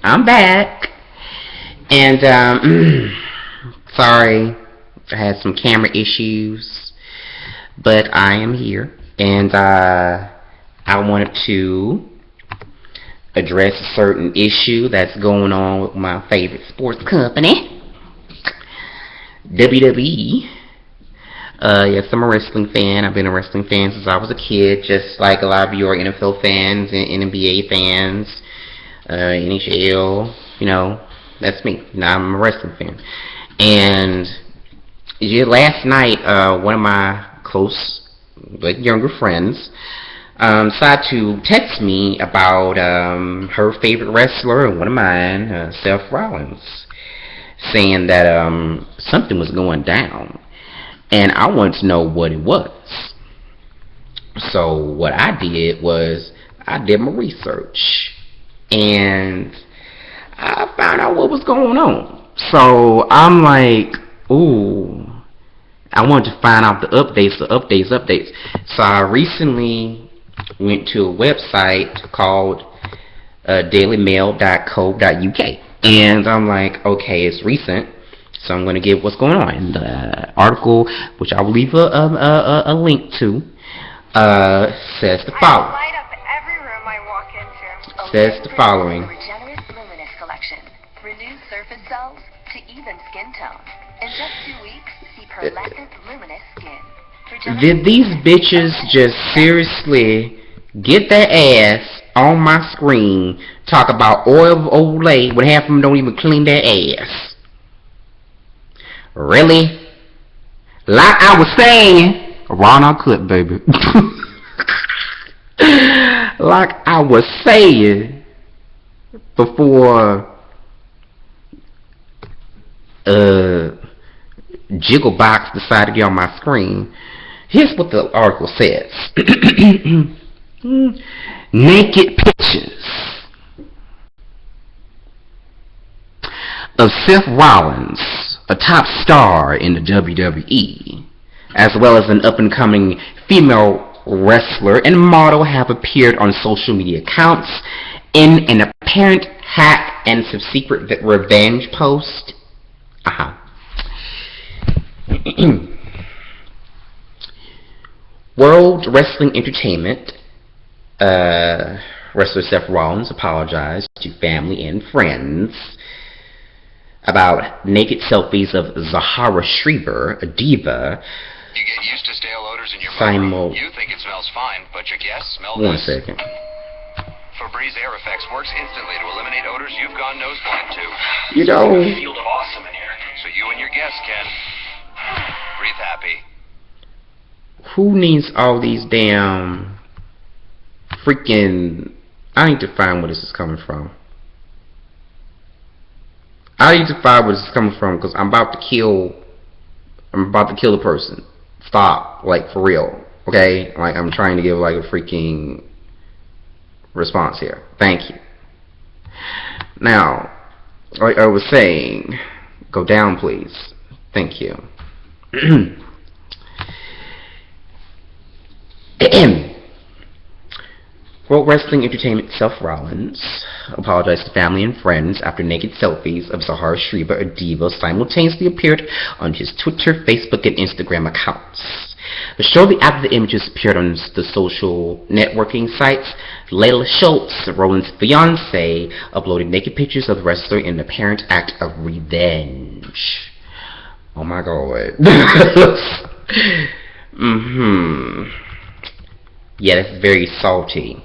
I'm back. And, sorry, I had some camera issues, but I am here. And, I wanted to address a certain issue that's going on with my favorite sports company, WWE. Yes, I'm a wrestling fan. I've been a wrestling fan since I was a kid, just like a lot of you are NFL fans and NBA fans, NHL, that's me. Now I'm a wrestling fan. And last night, one of my close, younger friends decided to text me about her favorite wrestler and one of mine, Seth Rollins, saying that something was going down. And I wanted to know what it was. So what I did was I did my research. And I found out what was going on. So I'm like, ooh, I wanted to find out the updates. So I recently went to a website called dailymail.co.uk. And I'm like, okay, it's recent. So I'm going to give what's going on. And the article, which I will leave a link to, says the following. I light up every room I walk into. Says the following. Regenerate Luminous Collection. Renew surface cells to even skin tone. In just 2 weeks, see pearlescent luminous skin. Did these bitches just seriously get their ass on my screen, talk about oil of Olay when half of them don't even clean their ass? Really? Like I was saying, Ron Uncut, baby. Like I was saying before, Jigglebox decided to get on my screen. Here's what the article says. Naked pictures of Seth Rollins, a top star in the WWE, as well as an up-and-coming female wrestler and model, have appeared on social media accounts in an apparent hack and subsequent revenge post. World Wrestling Entertainment, wrestler Seth Rollins apologized to family and friends about naked selfies of Zahara Schreiber, a diva. You get used to stale odors in your bathroom. You think it smells fine, but your guests smell this. 1 second. Febreze Air Effects works instantly to eliminate odors you've gone nose blind to. You know, a field of awesome in here, so you and your guests can breathe happy. Who needs all these damn freaking... I need to find where this is coming from. I need to find where this is coming from, because I'm about to kill a person. Stop, like, for real, okay? Like, I'm trying to give, like, a freaking response here. Thank you. Now, like I was saying, go down, please. Thank you. World Wrestling Entertainment Seth Rollins apologized to family and friends after naked selfies of Zahara Schreiber, a diva, simultaneously appeared on his Twitter, Facebook, and Instagram accounts. Shortly after the images appeared on the social networking sites, Layla Schultz, Rollins' fiancée, uploaded naked pictures of the wrestler in an apparent act of revenge. Oh my god. Yeah, that's very salty.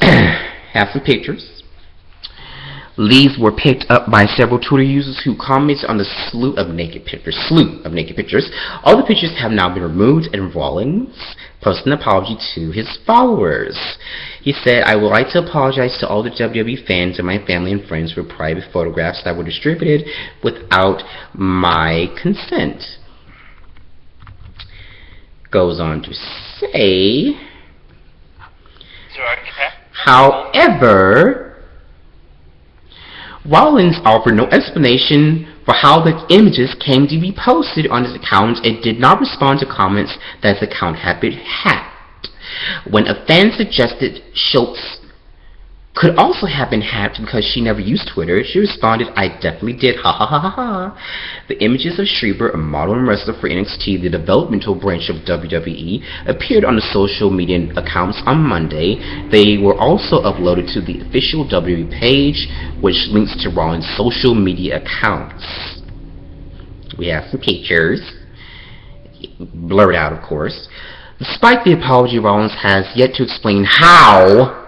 Have some pictures. These were picked up by several Twitter users who commented on the slew of naked pictures. All the pictures have now been removed, and Rollins posted an apology to his followers. He said, "I would like to apologize to all the WWE fans and my family and friends for private photographs that were distributed without my consent." Goes on to say, however, Rollins offered no explanation for how the images came to be posted on his account and did not respond to comments that his account had been hacked. When a fan suggested Schultz could also have been hacked because she never used Twitter, she responded, "I definitely did, ha ha ha ha ha." The images of Schreiber, a model and wrestler for NXT, the developmental branch of WWE, appeared on the social media accounts on Monday. They were also uploaded to the official WWE page, which links to Rollins' social media accounts. We have some pictures, blurred out of course. Despite the apology, Rollins has yet to explain how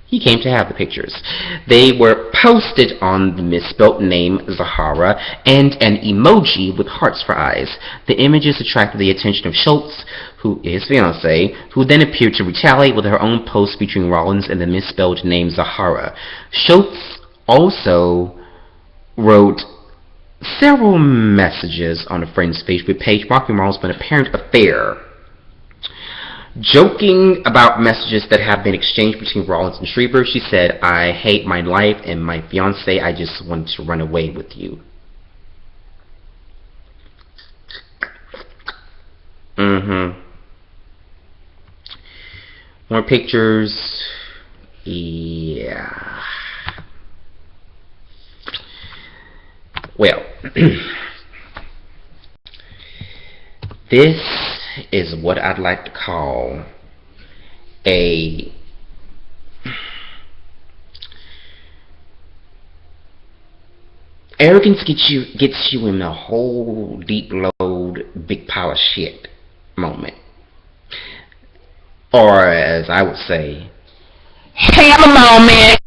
he came to have the pictures. They were posted on the misspelt name Zahara and an emoji with hearts for eyes. The images attracted the attention of Schultz, who is fiancé, who then appeared to retaliate with her own post featuring Rollins and the misspelled name Zahara. Schultz also wrote several messages on a friend's Facebook page marking Rollins for an apparent affair. Joking about messages that have been exchanged between Rollins and Schreiber, she said, "I hate my life and my fiancé. I just want to run away with you." More pictures. Yeah. Well, this is what I'd like to call a arrogance gets you in a whole deep load big pile of shit moment, or as I would say, hammer moment.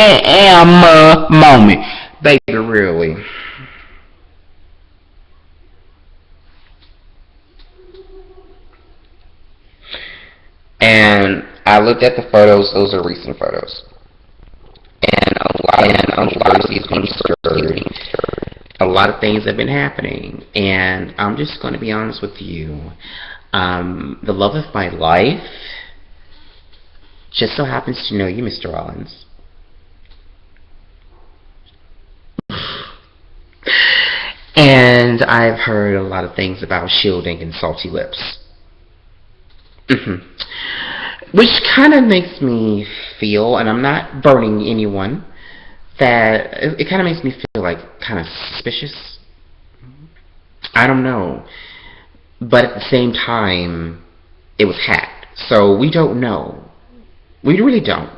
Hammer moment, baby, really. And I looked at the photos. Those are recent photos, and a lot of controversies being stirred. A lot of things have been happening, and I'm just going to be honest with you. The love of my life just so happens to know you, Mr. Rollins. And I've heard a lot of things about shielding and salty lips. Which kind of makes me feel, and I'm not burning anyone, that it kind of makes me feel like kind of suspicious. I don't know. But at the same time, it was hacked. So we don't know. We really don't.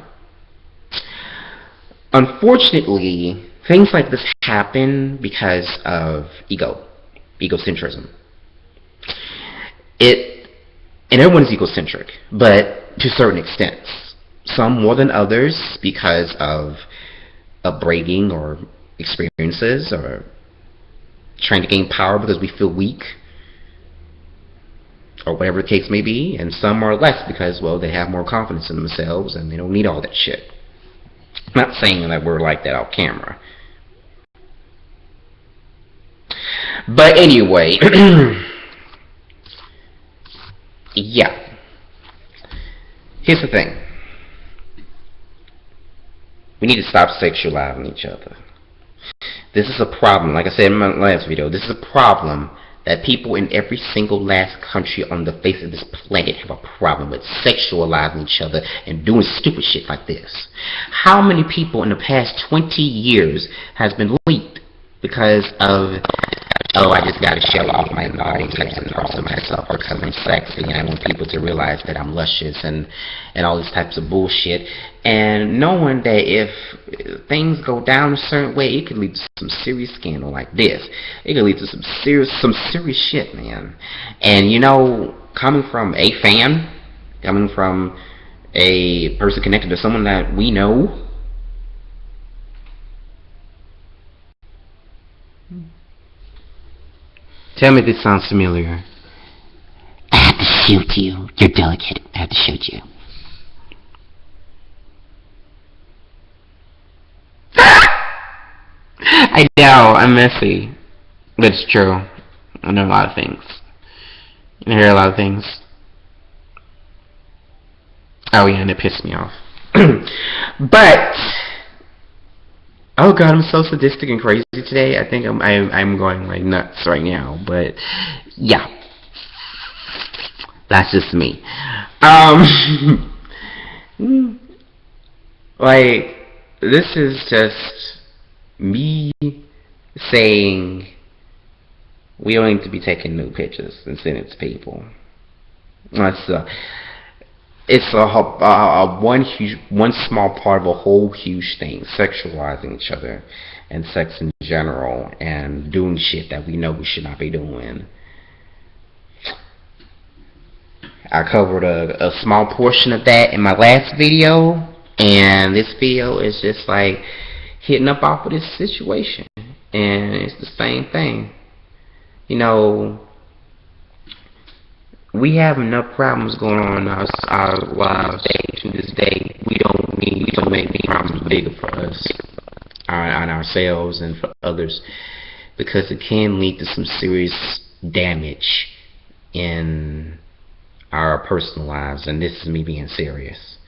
Unfortunately, things like this happen because of egocentrism. And everyone is egocentric, but to certain extents. Some more than others because of upbringing or experiences, or trying to gain power because we feel weak, or whatever the case may be. And some are less because, well, they have more confidence in themselves and they don't need all that shit. I'm not saying that we're like that off camera. But anyway, yeah. Here's the thing. We need to stop sexualizing each other. This is a problem. Like I said in my last video, this is a problem that people in every single last country on the face of this planet have a problem with, sexualizing each other and doing stupid shit like this. How many people in the past 20 years has been leaked because of, oh, I just gotta show off my body types and parts of myself because I'm sexy and I want people to realize that I'm luscious and all these types of bullshit, and knowing that if things go down a certain way, it could lead to some serious scandal like this. It could lead to some serious shit, man. And you know, coming from a fan, coming from a person connected to someone that we know, tell me if this sounds familiar. I have to shoot you. You're delicate. I have to shoot you. I know, I'm messy. But it's true. I know a lot of things. I hear a lot of things. Oh yeah, and it pissed me off. But oh god, I'm so sadistic and crazy today. I think I'm going like nuts right now. But yeah. That's just me. Like, this is just me saying we don't need to be taking nude pictures and sending it to people. It's one small part of a whole huge thing, sexualizing each other and sex in general, and doing shit that we know we should not be doing. I covered a small portion of that in my last video, and this video is just like hitting up off of this situation, and it's the same thing. You know, we have enough problems going on in our lives to this day. We don't need to make the problems bigger for us, on ourselves, and for others, because it can lead to some serious damage in our personal lives, and this is me being serious.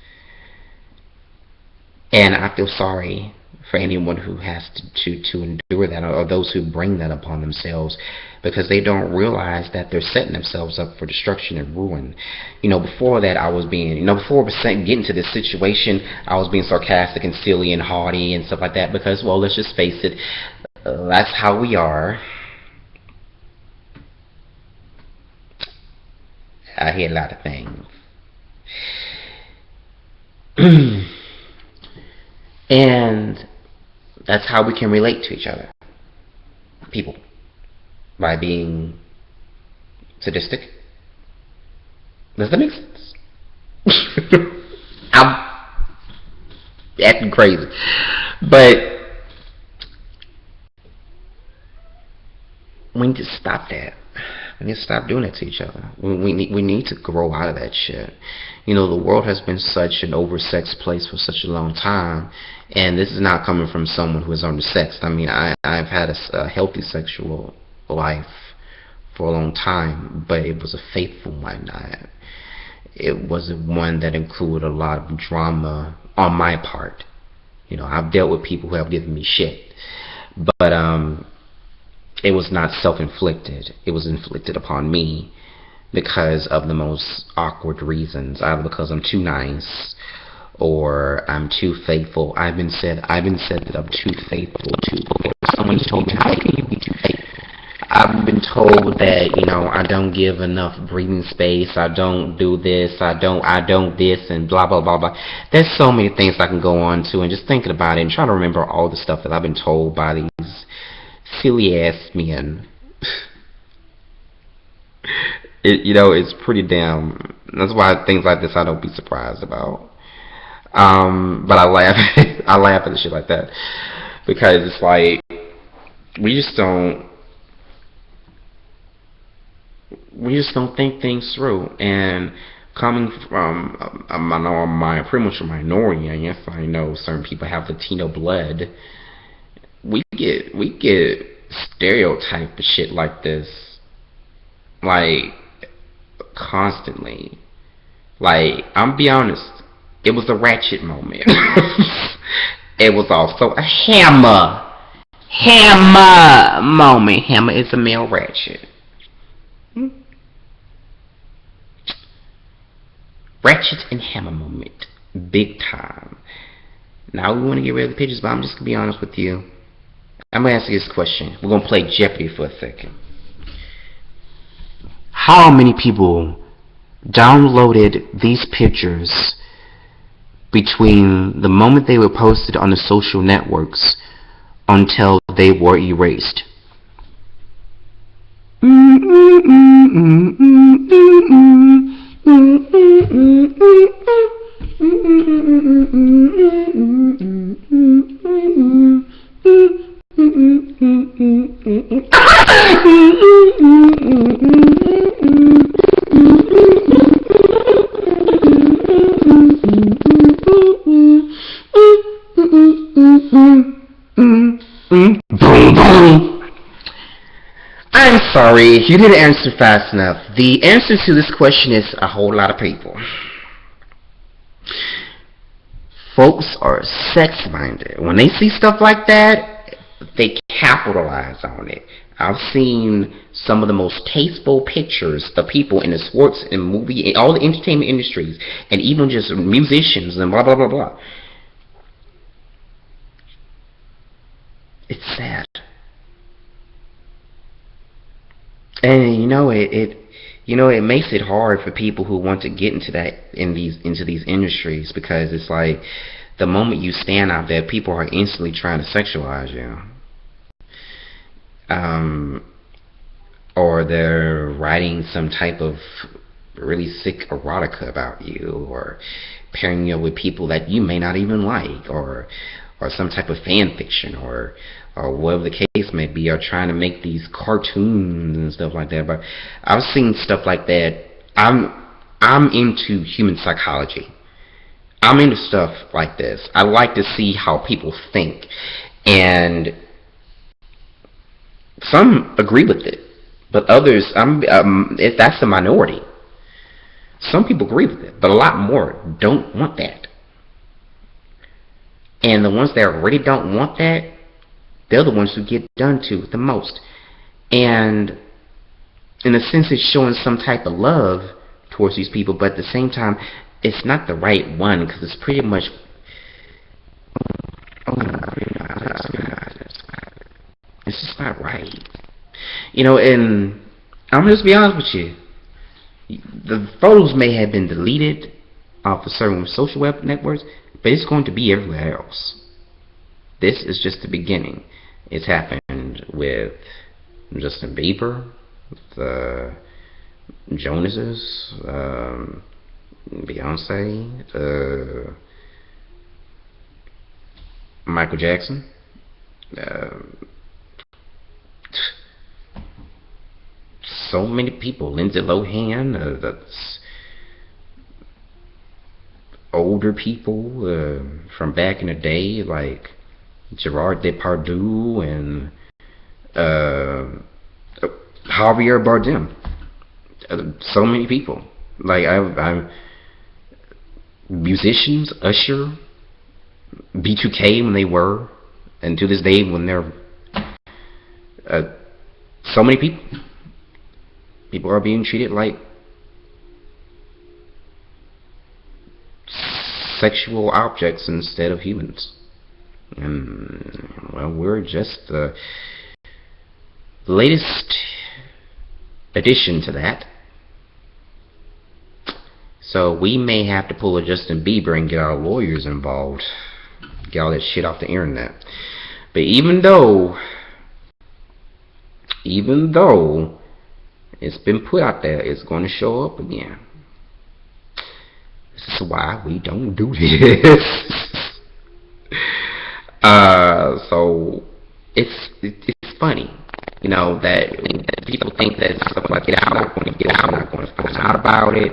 And I feel sorry for anyone who has to endure that, or those who bring that upon themselves, because they don't realize that they're setting themselves up for destruction and ruin. You know, before that I was being, before getting to this situation, I was being sarcastic and silly and haughty and stuff like that, because, well, let's just face it, that's how we are. I hear a lot of things. And that's how we can relate to each other, people, by being sadistic. Does that make sense? I'm acting crazy, but we need to stop that. We need to stop doing it to each other. We need to grow out of that shit. You know, the world has been such an oversexed place for such a long time, and this is not coming from someone who is undersexed. I mean, I've had a healthy sexual life for a long time, but it was a faithful one. It wasn't one that included a lot of drama on my part. You know, I've dealt with people who have given me shit, but it was not self-inflicted. It was inflicted upon me because of the most awkward reasons, either because I'm too nice or I'm too faithful. I've been said that I'm too faithful to people. Someone's told me, how can you be too faithful? I've been told that, I don't give enough breathing space, I don't do this, I don't this, and blah, blah, blah, blah. There's so many things I can go on to, and just thinking about it and trying to remember all the stuff that I've been told by these silly ass men. It's pretty damn. That's why things like this I don't be surprised about. But I laugh. I laugh at the shit like that, because it's like we just don't think things through. And coming from I'm pretty much a minority, and yes, I know certain people have Latino blood. We get stereotyped of shit like this, like, constantly. Like, I'm be honest, it was a ratchet moment. It was also a hammer moment. Hammer is a male ratchet. Ratchet and hammer moment, big time. Now we want to get rid of the pictures, but I'm just gonna be honest with you. I'm going to ask you this question. We're going to play Jeopardy for a second. How many people downloaded these pictures between the moment they were posted on the social networks until they were erased? I'm sorry, you didn't answer fast enough. The answer to this question is a whole lot of people. Folks are sex-minded. When they see stuff like that, they capitalize on it. I've seen some of the most tasteful pictures of people in the sports and movie and all the entertainment industries, and even just musicians and blah blah blah blah. It's sad, and it makes it hard for people who want to get into these industries, because it's like the moment you stand out there, people are instantly trying to sexualize you. Or they're writing some type of really sick erotica about you, or pairing you with people that you may not even like, or some type of fan fiction, or whatever the case may be, or trying to make these cartoons and stuff like that. But I've seen stuff like that. I'm into human psychology. I'm into stuff like this. I like to see how people think, and some agree with it, but others, that's the minority. Some people agree with it, but a lot more don't want that. And the ones that really don't want that, they're the ones who get done to the most. And in a sense, it's showing some type of love towards these people, but at the same time, it's not the right one, because it's pretty much, it's just not right. And I'm gonna just be honest with you. The photos may have been deleted off of certain social web networks, but it's going to be everywhere else. This is just the beginning. It's happened with Justin Bieber, the Jonases, Beyonce, Michael Jackson, so many people, Lindsay Lohan, that's older people from back in the day, like Gerard Depardieu and Javier Bardem. So many people. Like I'm musicians, Usher, B2K when they were, and to this day when they're so many people. People are being treated like sexual objects instead of humans. And, well, we're just the latest addition to that. So we may have to pull a Justin Bieber and get our lawyers involved. Get all that shit off the internet. But even though it's been put out there, it's going to show up again. This is why we don't do this. So it's funny, that people think that stuff like that, I'm not going to get out, I'm not going to find out about it.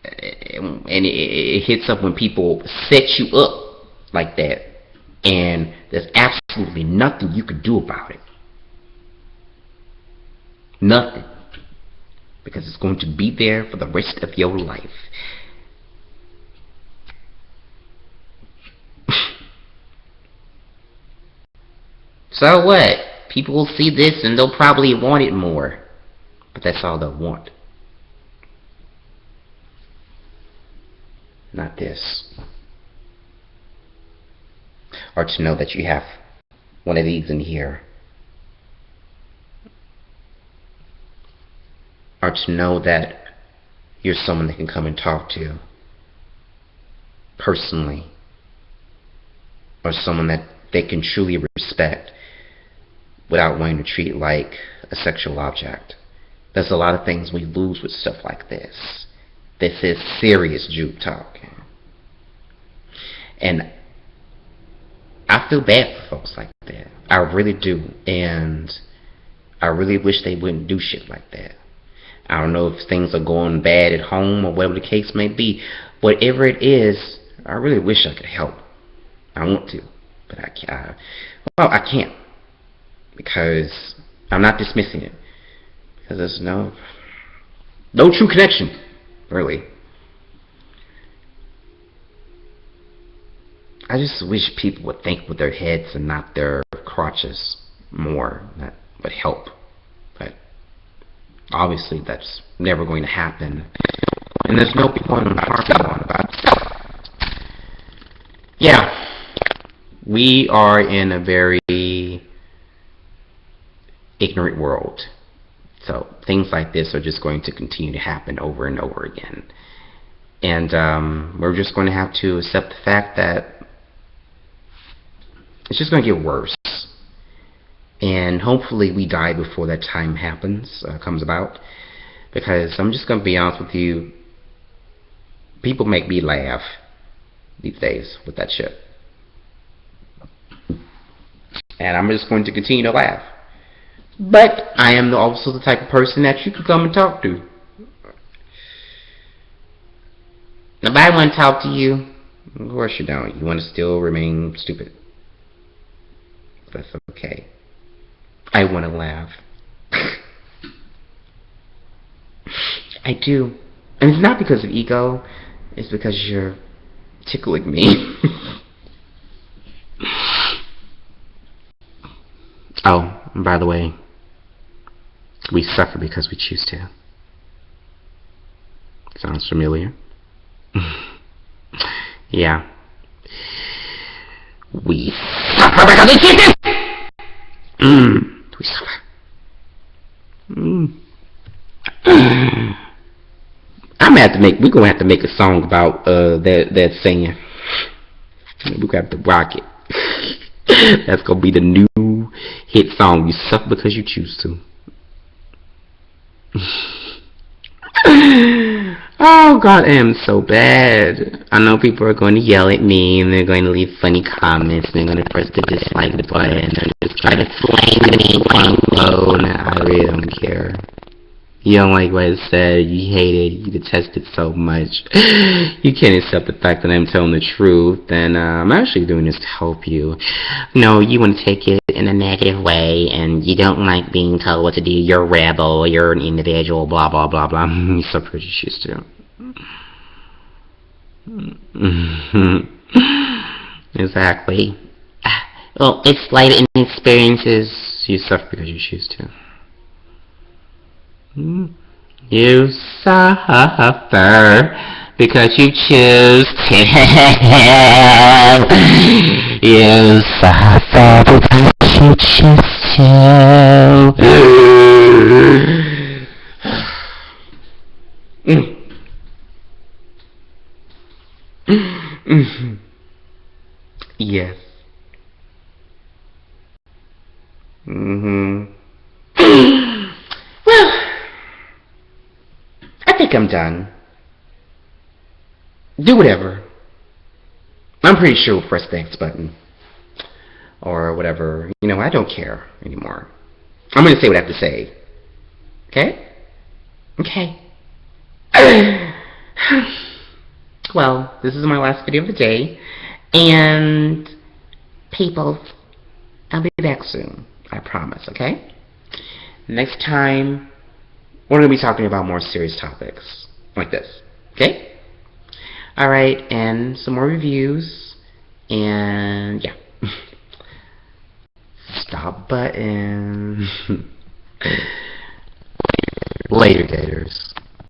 And it hits up when people set you up like that, and there's absolutely nothing you can do about it. Nothing. Because it's going to be there for the rest of your life. So what? People will see this and they'll probably want it more. But that's all they'll want. Not this. Or to know that you have one of these in here. Or to know that you're someone they can come and talk to personally, or someone that they can truly respect without wanting to treat like a sexual object. There's a lot of things we lose with stuff like this. This is serious juke talk. And I feel bad for folks like that. I really do. And I really wish they wouldn't do shit like that. I don't know if things are going bad at home or whatever the case may be. Whatever it is, I really wish I could help. I want to, but I can't. I can't, because I'm not dismissing it, because there's no true connection, really. I just wish people would think with their heads and not their crotches. more that would help. But obviously that's never going to happen. And there's no point in harping on about it. Yeah. We are in a very ignorant world. So things like this are just going to continue to happen over and over again. And we're just going to have to accept the fact that it's just going to get worse. And hopefully we die before that time comes about. Because I'm just going to be honest with you, people make me laugh these days with that shit. And I'm just going to continue to laugh. But I am also the type of person that you can come and talk to. If I want to talk to you, of course you don't. You want to still remain stupid. That's okay. I want to laugh. I do. And it's not because of ego. It's because you're tickling me. Oh, and by the way, we suffer because we choose to. Sounds familiar? Yeah. We suffer because we choose to! We suffer. We're gonna have to make a song about that saying. We're gonna have to rock it. That's gonna be the new hit song. You suffer because you choose to. Oh God, I am so bad. I know people are going to yell at me and they're going to leave funny comments and they're going to press the dislike button and just try to flame me, quote unquote. And I really don't care. You don't like what it said, you hate it, you detest it so much. You can't accept the fact that I'm telling the truth, and I'm actually doing this to help you. No, you want to take it in a negative way, and you don't like being told what to do, you're a rebel, you're an individual, blah blah blah blah. You suffer as you used to. Exactly. Well, it's light in experiences, you suffer because you choose to. You suffer because you choose to. You suffer because you choose to. Yes. Well, I think I'm done. Do whatever. I'm pretty sure we'll press the X button. Or whatever. You know, I don't care anymore. I'm going to say what I have to say. Okay? Okay. Well, this is my last video of the day. And, people, I'll be back soon. I promise, okay? Next time, we're going to be talking about more serious topics. Like this. Okay? Alright, and some more reviews. And, yeah. Stop button. Later, gators.